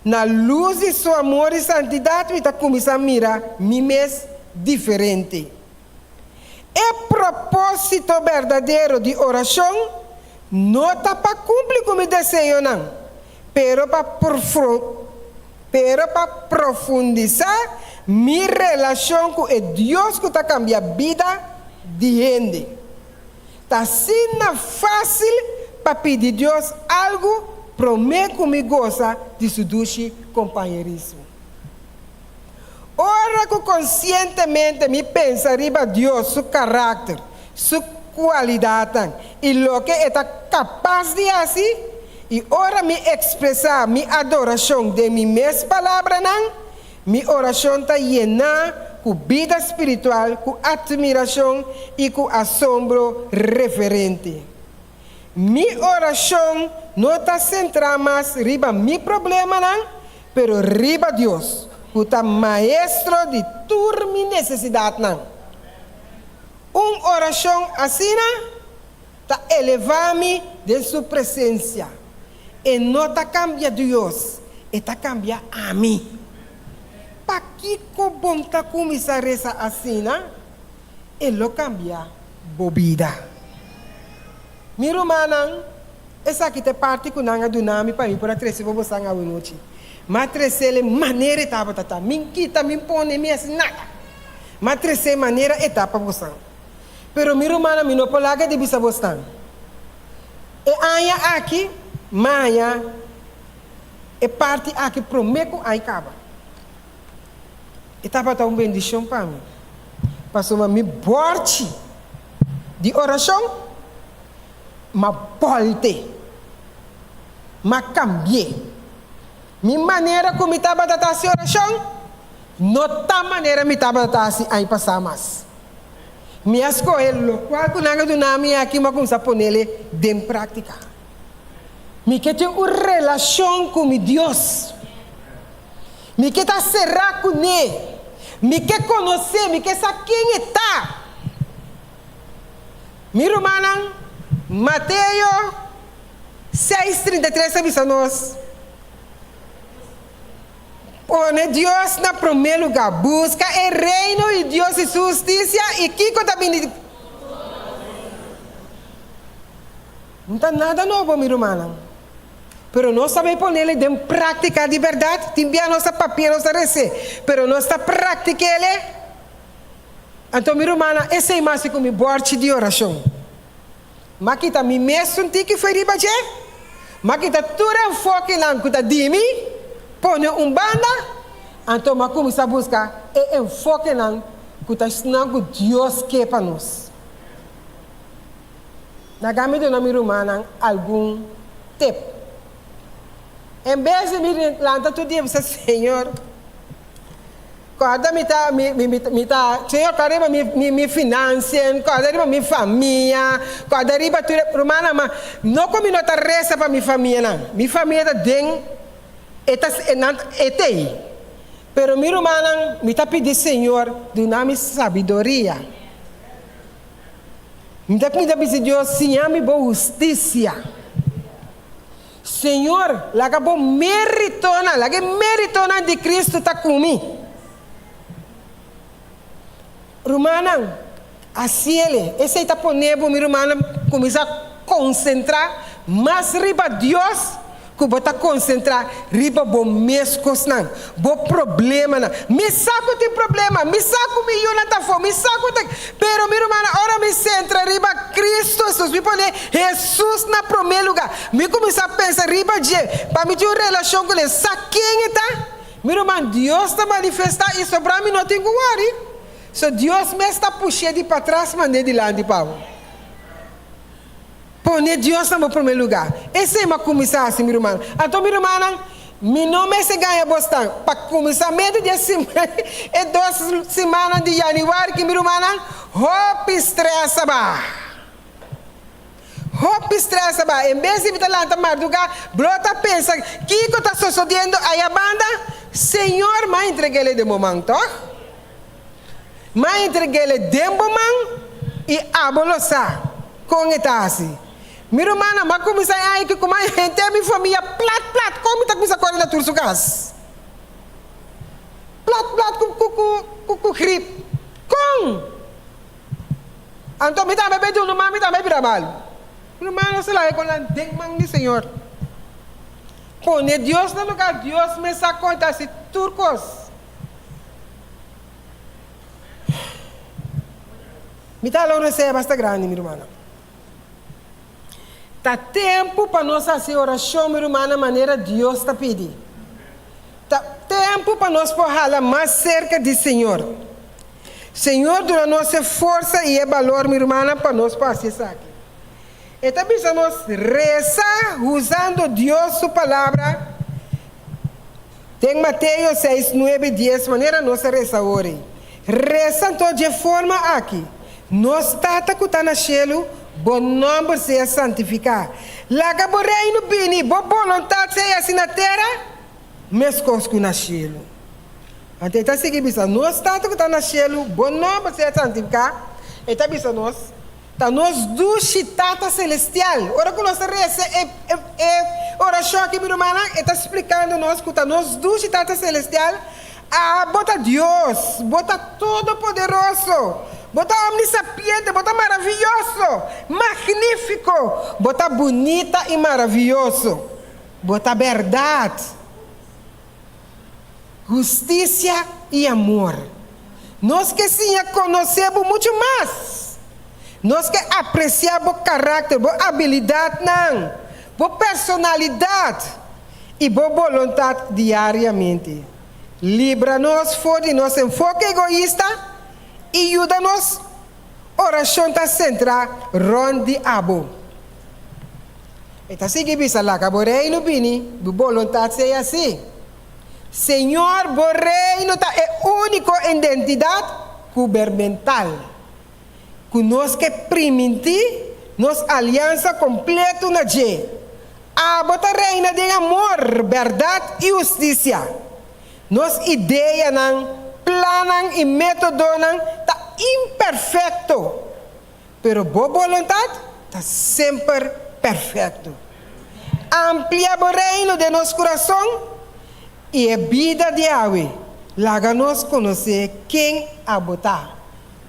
na luz de seu amor e santidade, está começando a mirar mim mesmo diferente. E propósito verdadeiro de oração não está para cumprir com o desejo, não, pero para profundizar minha relação com Deus que está cambiando a vida de gente. Está sendo fácil para pedir a Deus algo, promete que me gosta de seu doce companheirismo. Ora que conscientemente me pensa riba Deus, seu caráter, sua qualidade, e o que está capaz de fazer, e ora me expressar minha adoração de minha mesma palavra, minha oração está llena com vida espiritual, com admiração e com assombro referente. Minha oração não está centrada mais riba meu problema, pero riba Deus, que está maestro de toda minha necessidade. Uma oração assim está elevando-me de sua presença. E não está cambiando Deus, está cambiando a mim. Para que bom está começar a rezar assim, ele cambia bobida. Miro manang, essa aqui é parte que nanga do nome para mim para trazer para você na noite. Mas trazer maneira etapa tata, min kita min pone mi assim nada. Mas trazer maneira etapa você. Pero miro manang mino polaga de bisa você. E aya aqui, maia é parte aqui prometo ai caba. Etapa tá bendição para mim. Passou me borte de oração. Ma volte, ma cambié. Minha maneira como estava a tratar a oração, não tá maneira me estava a tratar aí passar mais. Me escolheu, qual que não é do nome aqui, mas como pôr ele em prática. Me que tem uma relação com Deus. Me que tá cerrar com Ele. Me que conhecer, me que saber quem está. Miro manang Mateus 6:33 avisa nós. Pone Deus na primeiro lugar, busca o reino de Deus e sua justiça e que conta bem. Não está nada novo, meu irmão. Pero nós sabemos pôr ele em prática de verdade. Timbia nossa papel, nossa receita. Pero nós está prática ele. Então, meu irmão, esse é mais como borte de oração. Mas que está me mesmo que foi ribaje. Mas que está tudo enfoque lá que está de mim. Põe banda. Então, mas começa a buscar e enfoque lá que está ensinando Deus que é para nós. Nagami do na mi rumana algum tip. Em vez de me lança tudo dia, você, Senhor, cada Senhor, cada me financiem, cada me família, cada riba tu rumana, mas não como não tá resta para minha família, não. Minha família tá dentro, etei. Pero mi rumana, me tá pedindo, Senhor, dá-me sabedoria. Me tá pedindo, Deus, Senhor, me boa justiça. Senhor, laga bo meritona de Cristo tá comigo. Romana, assim ele, esse aí tá ponendo, mi romana, começa a concentrar, mas riba Deus, que bota concentrar, riba bo mescos não, bo problema não. Me saco de problema, me saco me yuna tá fome, me saco de, pero mi romana, ora me centra riba Cristo, Jesus, me põe Jesus na primeiro lugar. Me começa a pensar riba de, para me ter uma relação com ele, sabe quem está? Mi romana, Deus está manifestando e sobre mim não tem que worry. So Deus me está puxando para trás, mandando de lá de pau. Põe Deus no primeiro lugar. Esse é uma começar assim, meu irmão. Então, meu irmão, meu nome se ganha bastante. Para começar meio de semana, é 2 semanas de janeiro que meu irmão, hope estressa ba. Hope estressa ba. Em vez de me lá na madrugada, brota pensa, que está sucedendo aí a banda? Senhor, me entreguei de momento. Mas entreguei dembo man e abolosa com etasi. Meu irmão, mas como sai aí que como a gente minha família plat como tá começando a correr na tua casa? Plat com grip. Com. Então me dá bebê de um nome, me dá bebê trabalho. Meu irmão, sei lá é com a demang do Senhor. Põe Deus no lugar, Deus me saconta se turcos. Me dá lá receba esta grande, minha irmã. Tá tempo para nós fazer oração, minha irmã, da maneira Deus está pedindo. Tá tempo para nós falar mais cerca do Senhor. Senhor, dá nossa força e valor, minha irmã, para nós fazer isso aqui. E também se nós rezar usando Deus sua palavra. Tem Mateus 6, 9, 10, maneira nós rezar hoje. Reza então de forma aqui. Nós tata que está na cielo, bom nome seja santificado. Laga bo reino bini, bo vontade seja assim na terra, mescos que na cielo. Até está seguindo isso. Nós tata que está na cielo, bom nome seja santificado. E está bisa nós, tá nós duas tata celestial. Ora que nós reza oração aqui, minha irmã, está explicando nós que tá nós duas tata celestial. Ah, bota Deus, bota todo poderoso. Bota omnisciente, bota maravilhoso, magnífico, bota bonita e maravilhoso, bota verdade, justiça e amor. Nós que sim conhecemos muito mais, nós que apreciamos o caráter, a habilidade, a personalidade e a vontade diariamente. Livra-nos fora de nosso enfoque egoísta. E ajuda-nos, oração está central, ronde abo. Então, se que bisa lá, que o reino vini, do vontade seja assim. Senhor, o reino é único identidade governamental. Que nós que permitir, nos aliança completa na G. A bota reina de amor, verdade e justiça. Nos ideia não. Planan e método está imperfeito, pero boa vontade está sempre perfeito. Amplia o reino de nosso coração e a vida de Yahweh. Laga-nos conhecer quem a botar.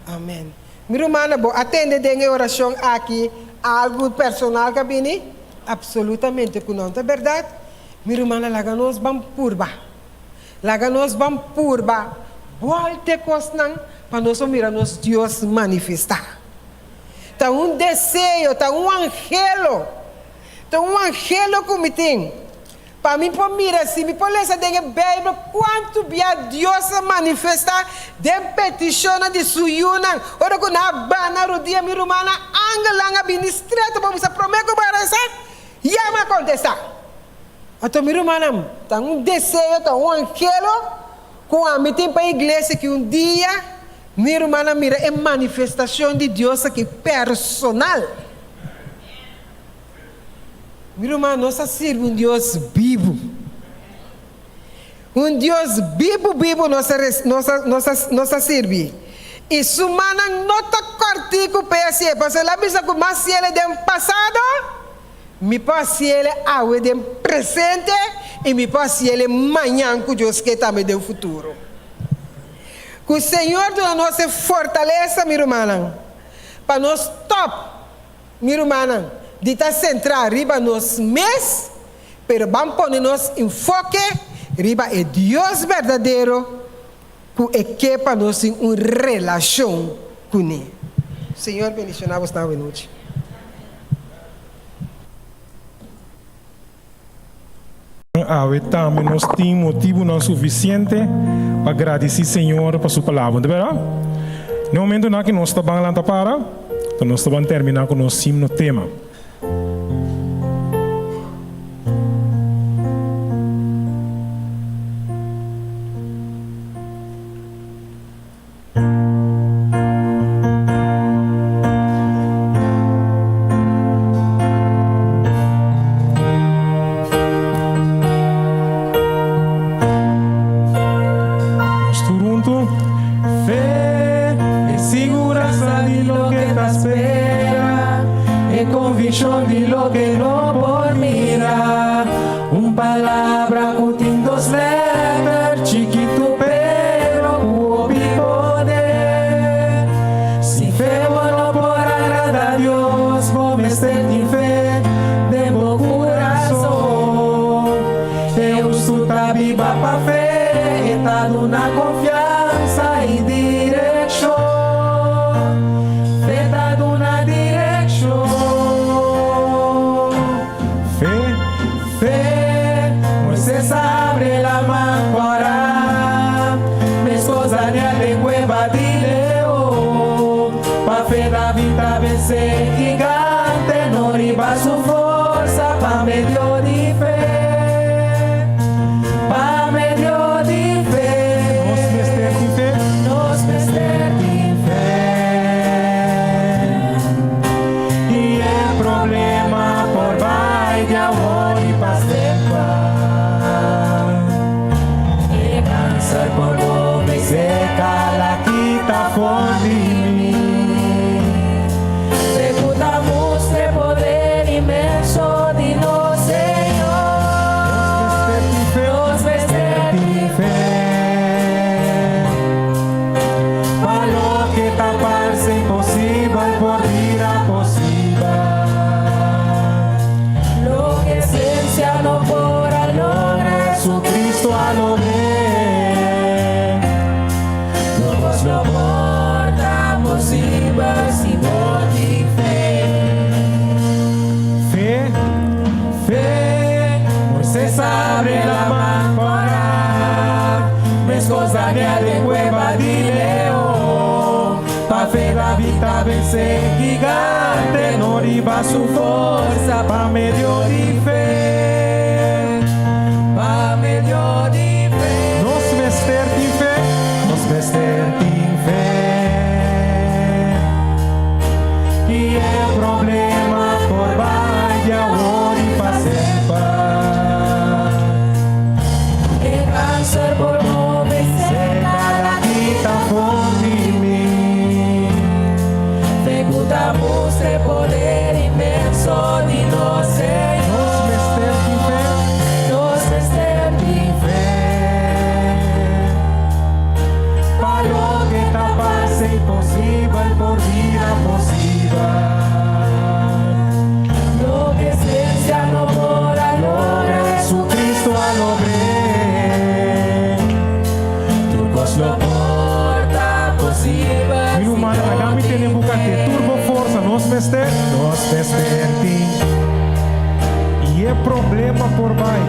Amém. Minha irmã, atende a oração aqui, algo personal que vem, absolutamente que não é verdade. Minha irmã, laga-nos vamos purba. Laga-nos vamos purba. Volte cosnan para nós mirarmos Deus manifestar. Está desejo, está angelo. Está angelo que me tem. Para mim, por mira assim, me pode ler essa Bíblia, quanto bia Deus se manifesta de petição de suyuna, ora com a bana, rodia, minha irmã, angelanga, binistreta, para você prometer para essa, e a me contestar. Então, minha irmã, tem desejo, tem angelo, com a meeting para a igreja que dia, minha irmã, mira, é manifestação de Deus aqui personal. Minha irmã, nós servimos Deus vivo. Deus vivo, nós servimos. E sumana nota cortico PSE, porque lá bisa que mais ele do passado, me passa ele ao do presente e me passa ele amanhã com Deus que também do futuro. Que o Senhor da nossa fortaleza, minha irmã, para nós top, minha irmã, de estar centrar riba nos mês, pero vamos pôr nos enfoque riba é Deus verdadeiro, que é para nós em uma relação com Ele. Senhor, bendicionamos esta noite. Também nós temos motivo não suficiente para agradecer Senhor por sua palavra, não é verdade? No momento na que nós estamos lá para, então nós vamos terminar com o nosso himno tema. Vencer gigante, no riba su forza, pa medio di fe, pa medio di fe. Nos vestirti in fe, nos vestirti in fe. E il problema por vaya ori pa sempre. E cáncer por no vencer la vita con di me. Mostre poder inmenso di nos, Señor. Nos vestir de fe. Para lo que taparse imposible por vida posible. Lo que ciencia no podrá lograr, Jesucristo a lograr. Turcos lo porta posible. Mi humana, agami tiene bucate turbo força, nos vestirti. E é problema por vai.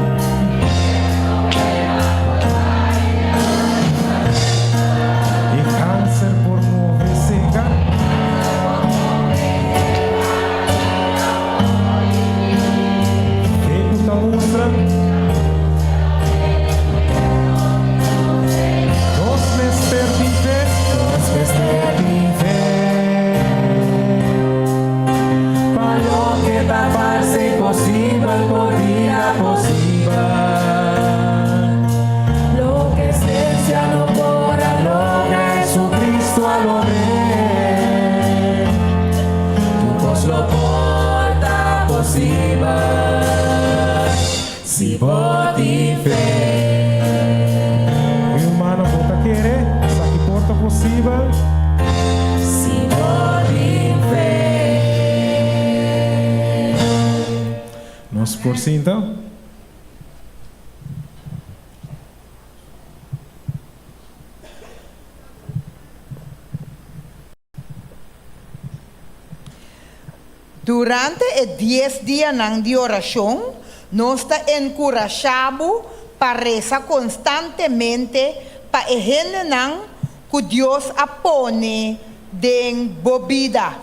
hace imposible por vida posible. Lo que esencia no podrá lograr, Jesucristo al hombre. Tu voz lo porta posible. Si por ti fe. Mi hermano, bota quiere, essa que porta possível. Si por ti fe. Nos por cinta. Durante os 10 dias de oração, nós estamos encorajados para rezar constantemente para a gente que Deus apone de bebida.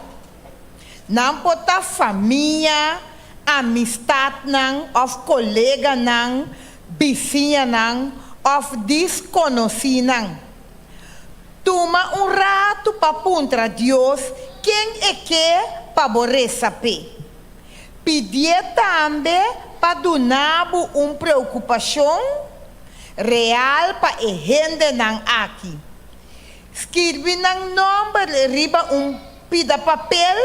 Não pode a família, amistade, ou colega, vizinha, ou desconhecido. Toma rato para perguntar a Deus quem é que para saber. Pedir também para donar uma preocupação real para a gente aqui. Escreve no nome, riba pida papel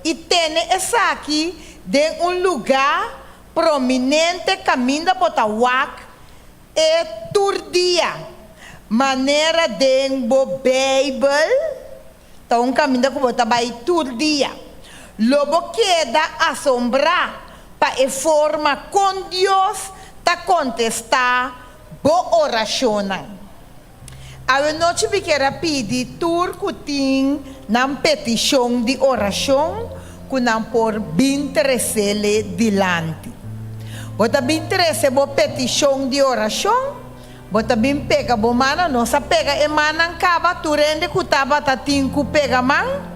e tem essa aqui em lugar prominente caminho para o e turdia. Maneira de Bible, então caminho para o turdia. Lobo queda assombrar para a forma com Deus ta contestar boa oração. A noite me quero pedir turco tem na petição de oração que não por bem tresele dilante. Bota bem tresele boa petição de oração, bota bem pega boa mana, nossa pega e mana cava turende kutaba tatinku pega man.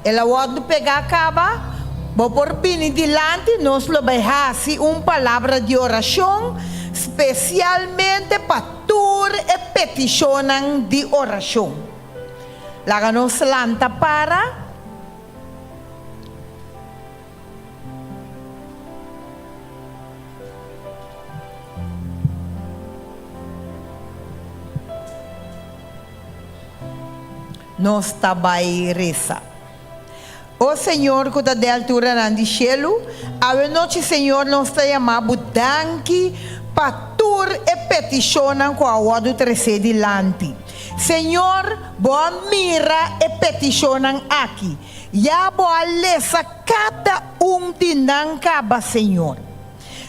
Ela pode pegar a cava, vou por bem dilante, nós lo vai palavra de oração, especialmente para tur e petição de oração. Laga nos lanta para. Nós trabalhamos reza. O Senhor, que está de altura no cielo, a noite, Senhor, nós está chamando danke para tur e petição com a ordem de dilante. Senhor, boa mira e petição aqui. Já boa lesa cada de nancaba, Senhor.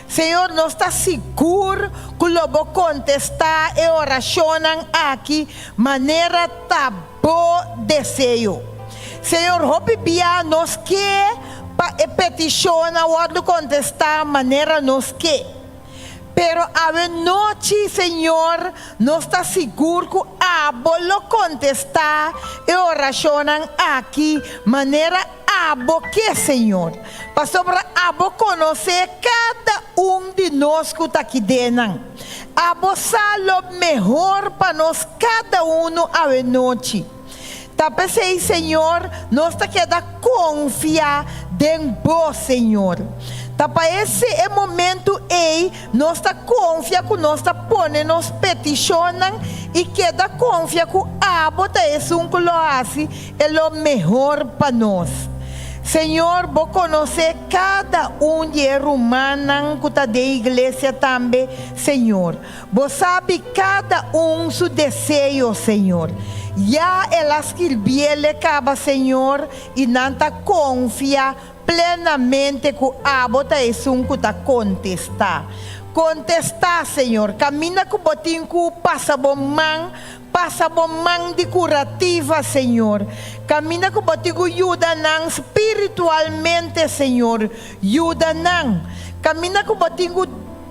Senhor, nós está seguro que lo vou contestar e oração aqui, maneira tá bo desejo. Senhor, hope bia nos que pa peticiona o contestar maneira nos que. Pero a noite, Senhor, nós está seguro que lo contestar e oração aqui maneira abo que, Senhor. Para sobre abo conhecer cada de nós que está aqui dentro. Abo sabe o melhor para nós cada a noite. Tapesei, Senhor, nós está queda confiar em vós, Senhor. Tapa esse é momento aí, nós está confiar que nós está pondo nos peticionam e queda confiar que a bota esse que lo hace é o melhor para nós. Senhor, vou conhecer cada de romano que está da igreja também, Senhor. Você sabe cada seu desejo, Senhor. Já elas que ele acaba, Senhor, e não está confia plenamente que a bota é que está contestar. Contestar, Senhor. Camina com o botinho que passa bom man de curativa, Senhor. Camina com o botinho que ajuda não espiritualmente, Senhor. Ajuda não. Camina com o botinho que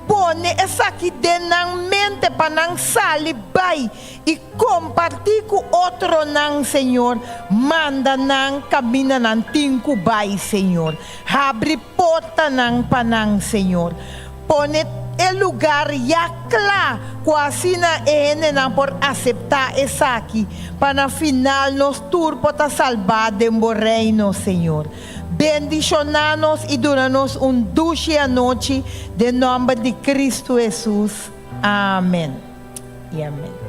põe essa aqui dentro mente para não sair vai e compartilhar com outro não, Senhor. Manda não, camina não, tinco vai, Senhor. Abre porta não para não, Senhor. Põe o lugar já claro, quase não por aceitar essa aqui, para no final nos turpo tá salvar de reino, Senhor. bendicionanos y donanos un dulce anoche de nombre de Cristo Jesús. Amén y amén.